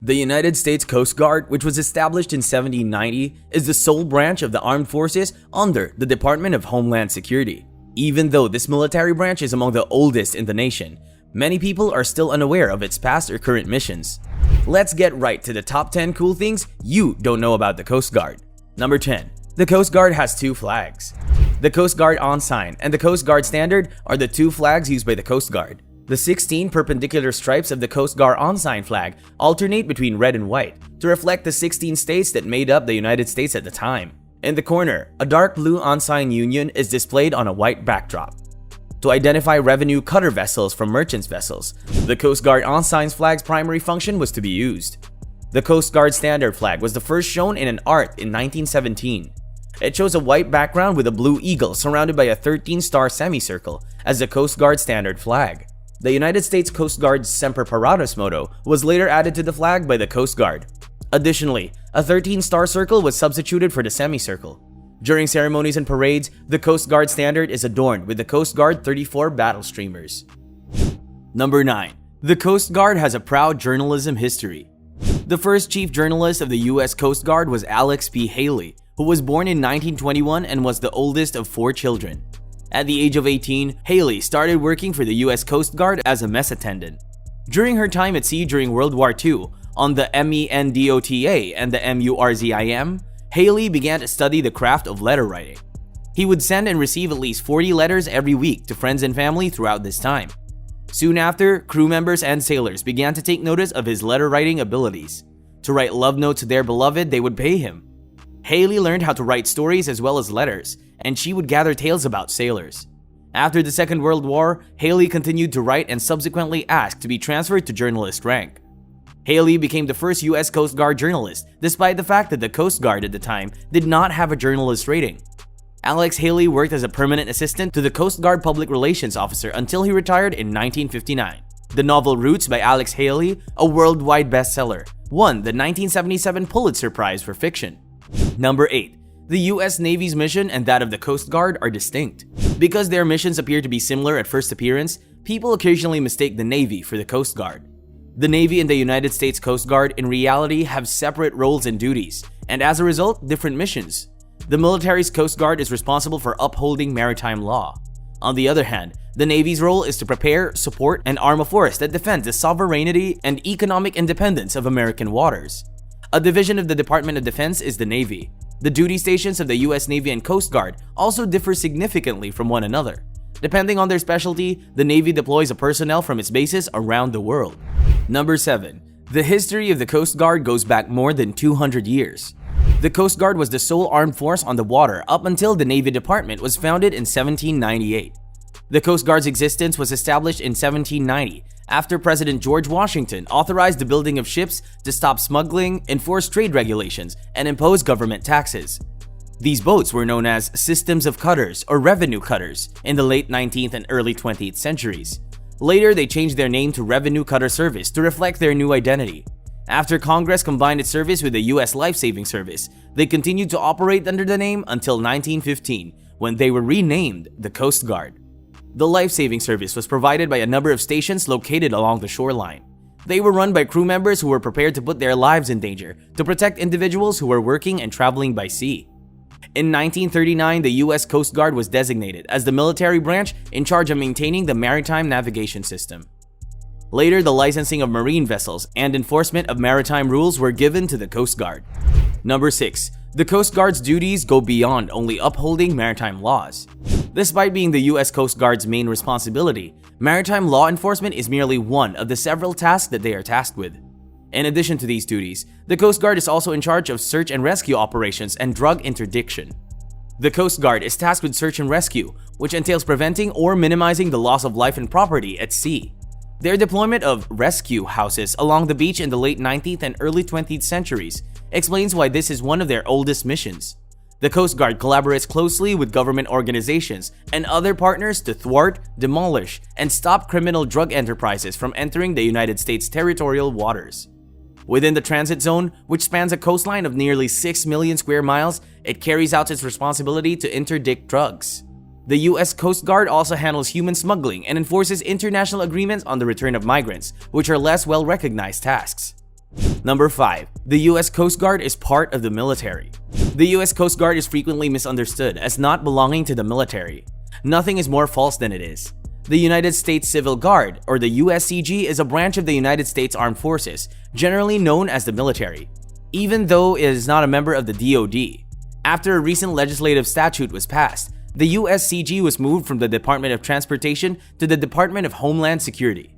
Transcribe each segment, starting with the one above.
The United States Coast Guard, which was established in 1790, is the sole branch of the armed forces under the Department of Homeland Security. Even though this military branch is among the oldest in the nation, many people are still unaware of its past or current missions. Let's get right to the top 10 cool things you don't know about the Coast Guard. Number 10. The Coast Guard has two flags. The Coast Guard Ensign and the Coast Guard Standard are the two flags used by the Coast Guard. The 16 perpendicular stripes of the Coast Guard Ensign flag alternate between red and white to reflect the 16 states that made up the United States at the time. In the corner, a dark blue ensign union is displayed on a white backdrop. To identify revenue cutter vessels from merchants vessels, the Coast Guard Ensign's flag's primary function was to be used. The Coast Guard Standard flag was the first shown in an art in 1917. It shows a white background with a blue eagle surrounded by a 13-star semicircle as the Coast Guard Standard flag. The United States Coast Guard's Semper Paratus motto was later added to the flag by the Coast Guard. Additionally, a 13-star circle was substituted for the semicircle. During ceremonies and parades, the Coast Guard Standard is adorned with the Coast Guard 34 battle streamers. Number 9. The Coast Guard has a proud journalism history. The first chief journalist of the U.S. Coast Guard was Alex P. Haley, who was born in 1921 and was the oldest of 4 children. At the age of 18, Haley started working for the U.S. Coast Guard as a mess attendant. During her time at sea during World War II, on the MENDOTA and the MURZIM, Haley began to study the craft of letter writing. He would send and receive at least 40 letters every week to friends and family throughout this time. Soon after, crew members and sailors began to take notice of his letter writing abilities. To write love notes to their beloved, they would pay him. Haley learned how to write stories as well as letters, and she would gather tales about sailors. After the Second World War, Haley continued to write and subsequently asked to be transferred to journalist rank. Haley became the first U.S. Coast Guard journalist, despite the fact that the Coast Guard at the time did not have a journalist rating. Alex Haley worked as a permanent assistant to the Coast Guard Public Relations Officer until he retired in 1959. The novel Roots by Alex Haley, a worldwide bestseller, won the 1977 Pulitzer Prize for fiction. Number 8. The U.S. Navy's mission and that of the Coast Guard are distinct. Because their missions appear to be similar at first appearance, people occasionally mistake the Navy for the Coast Guard. The Navy and the United States Coast Guard in reality have separate roles and duties, and as a result, different missions. The military's Coast Guard is responsible for upholding maritime law. On the other hand, the Navy's role is to prepare, support, and arm a force that defends the sovereignty and economic independence of American waters. A division of the Department of Defense is the Navy. The duty stations of the U.S. Navy and Coast Guard also differ significantly from one another. Depending on their specialty, the Navy deploys a personnel from its bases around the world. Number 7. The history of the Coast Guard goes back more than 200 years. The Coast Guard was the sole armed force on the water up until the Navy Department was founded in 1798. The Coast Guard's existence was established in 1790 after President George Washington authorized the building of ships to stop smuggling, enforce trade regulations, and impose government taxes. These boats were known as systems of cutters or revenue cutters in the late 19th and early 20th centuries. Later, they changed their name to Revenue Cutter Service to reflect their new identity. After Congress combined its service with the U.S. Life-Saving Service, they continued to operate under the name until 1915, when they were renamed the Coast Guard. The Life-Saving Service was provided by a number of stations located along the shoreline. They were run by crew members who were prepared to put their lives in danger to protect individuals who were working and traveling by sea. In 1939, the U.S. Coast Guard was designated as the military branch in charge of maintaining the maritime navigation system. Later, the licensing of marine vessels and enforcement of maritime rules were given to the Coast Guard. Number 6. The Coast Guard's duties go beyond only upholding maritime laws. Despite being the U.S. Coast Guard's main responsibility, maritime law enforcement is merely one of the several tasks that they are tasked with. In addition to these duties, the Coast Guard is also in charge of search and rescue operations and drug interdiction. The Coast Guard is tasked with search and rescue, which entails preventing or minimizing the loss of life and property at sea. Their deployment of rescue houses along the beach in the late 19th and early 20th centuries explains why this is one of their oldest missions. The Coast Guard collaborates closely with government organizations and other partners to thwart, demolish, and stop criminal drug enterprises from entering the United States territorial waters. Within the transit zone, which spans a coastline of nearly 6 million square miles, it carries out its responsibility to interdict drugs. The U.S. Coast Guard also handles human smuggling and enforces international agreements on the return of migrants, which are less well-recognized tasks. Number 5. The US Coast Guard is part of the military. The US Coast Guard is frequently misunderstood as not belonging to the military. Nothing is more false than it is. The United States Civil Guard, or the USCG, is a branch of the United States Armed Forces, generally known as the military, even though it is not a member of the DoD. After a recent legislative statute was passed, the USCG was moved from the Department of Transportation to the Department of Homeland Security.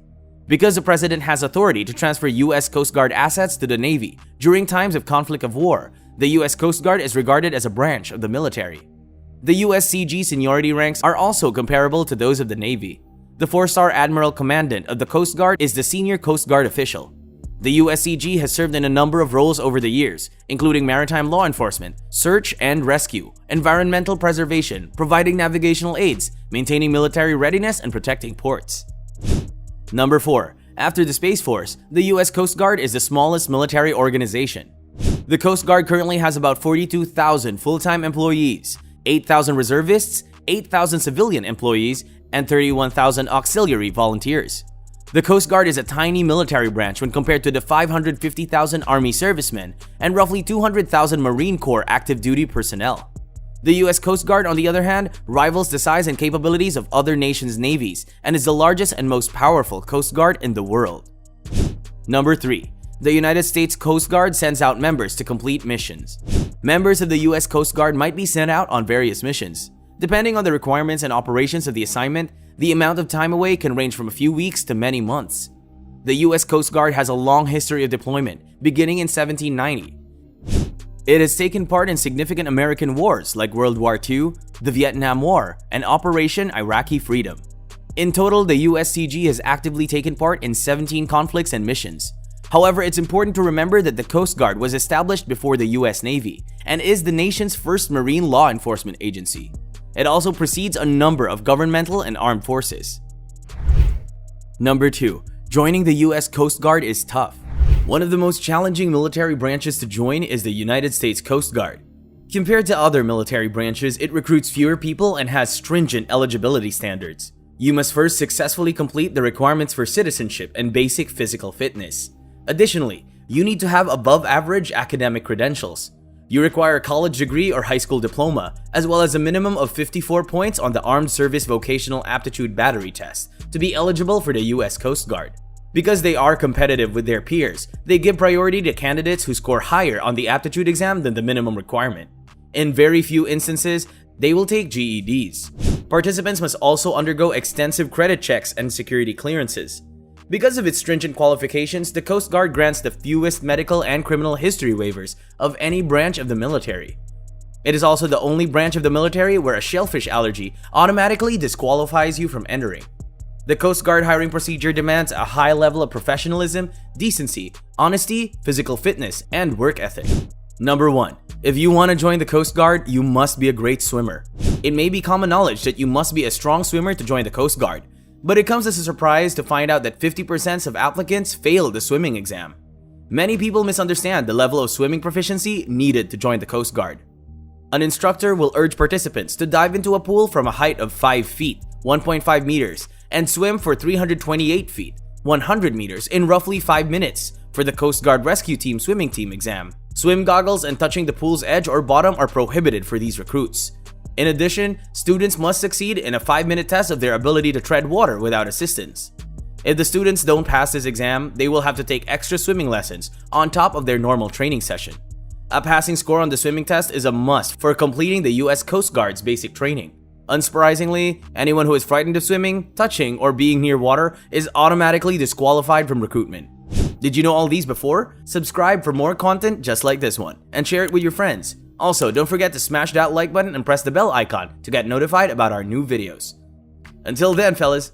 Because the President has authority to transfer US Coast Guard assets to the Navy during times of conflict of war, the US Coast Guard is regarded as a branch of the military. The USCG seniority ranks are also comparable to those of the Navy. The 4-star Admiral Commandant of the Coast Guard is the senior Coast Guard official. The USCG has served in a number of roles over the years, including maritime law enforcement, search and rescue, environmental preservation, providing navigational aids, maintaining military readiness, and protecting ports. Number 4. After the Space Force, the US Coast Guard is the smallest military organization. The Coast Guard currently has about 42,000 full-time employees, 8,000 reservists, 8,000 civilian employees, and 31,000 auxiliary volunteers. The Coast Guard is a tiny military branch when compared to the 550,000 Army servicemen and roughly 200,000 Marine Corps active duty personnel. The US Coast Guard, on the other hand, rivals the size and capabilities of other nations' navies and is the largest and most powerful Coast Guard in the world. Number 3. The United States Coast Guard sends out members to complete missions. Members of the US Coast Guard might be sent out on various missions. Depending on the requirements and operations of the assignment, the amount of time away can range from a few weeks to many months. The US Coast Guard has a long history of deployment, beginning in 1790. It has taken part in significant American wars like World War II, the Vietnam War, and Operation Iraqi Freedom. In total, the USCG has actively taken part in 17 conflicts and missions. However, it's important to remember that the Coast Guard was established before the US Navy and is the nation's first marine law enforcement agency. It also precedes a number of governmental and armed forces. Number 2. Joining the US Coast Guard is tough. One of the most challenging military branches to join is the United States Coast Guard. Compared to other military branches, it recruits fewer people and has stringent eligibility standards. You must first successfully complete the requirements for citizenship and basic physical fitness. Additionally, you need to have above-average academic credentials. You require a college degree or high school diploma, as well as a minimum of 54 points on the Armed Service Vocational Aptitude Battery Test to be eligible for the US Coast Guard. Because they are competitive with their peers, they give priority to candidates who score higher on the aptitude exam than the minimum requirement. In very few instances, they will take GEDs. Participants must also undergo extensive credit checks and security clearances. Because of its stringent qualifications, the Coast Guard grants the fewest medical and criminal history waivers of any branch of the military. It is also the only branch of the military where a shellfish allergy automatically disqualifies you from entering. The Coast Guard hiring procedure demands a high level of professionalism, decency, honesty, physical fitness, and work ethic. Number 1. If you want to join the Coast Guard, you must be a great swimmer. It may be common knowledge that you must be a strong swimmer to join the Coast Guard, but it comes as a surprise to find out that 50% of applicants fail the swimming exam. Many people misunderstand the level of swimming proficiency needed to join the Coast Guard. An instructor will urge participants to dive into a pool from a height of 5 feet, 1.5 meters, and swim for 328 feet, 100 meters in roughly 5 minutes for the Coast Guard Rescue Team swimming team exam. Swim goggles and touching the pool's edge or bottom are prohibited for these recruits. In addition, students must succeed in a 5-minute test of their ability to tread water without assistance. If the students don't pass this exam, they will have to take extra swimming lessons on top of their normal training session. A passing score on the swimming test is a must for completing the US Coast Guard's basic training. Unsurprisingly, anyone who is frightened of swimming, touching, or being near water is automatically disqualified from recruitment. Did you know all these before? Subscribe for more content just like this one, and share it with your friends. Also, don't forget to smash that like button and press the bell icon to get notified about our new videos. Until then, fellas,